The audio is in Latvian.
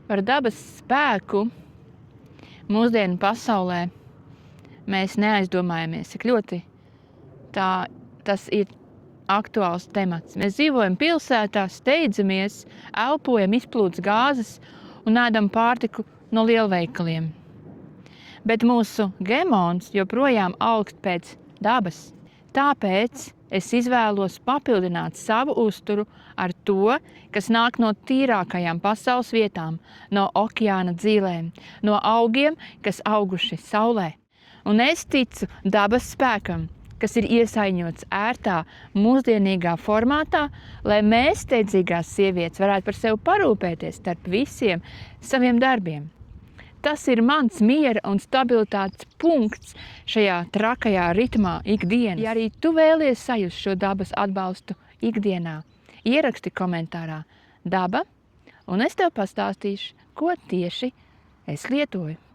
Par dabas spēku mūsdienu pasaulē mēs neaizdomājamies, cik ļoti tas ir aktuāls temats. Mēs dzīvojam pilsētā, steidzamies, elpojam izplūdes gāzes un ēdam pārtiku no lielveikaliem. Bet mūsu gemons joprojām augst pēc dabas. Tāpēc es izvēlos papildināt savu uzturu ar to, kas nāk no tīrākajām pasaules vietām, no okeāna dzīlēm, no augiem, kas auguši saulē. Un es ticu dabas spēkam, kas ir iesaiņots ērtā, mūsdienīgā formātā, lai mēs, steidzīgās sievietes, varētu par sevi parūpēties starp visiem saviem darbiem. Tas ir mans miera un stabilitātes punkts šajā trakajā ritmā ikdienas. Ja arī tu vēlies sajust šo dabas atbalstu ikdienā, ieraksti komentārā daba, un es tev pastāstīšu, ko tieši es lietoju.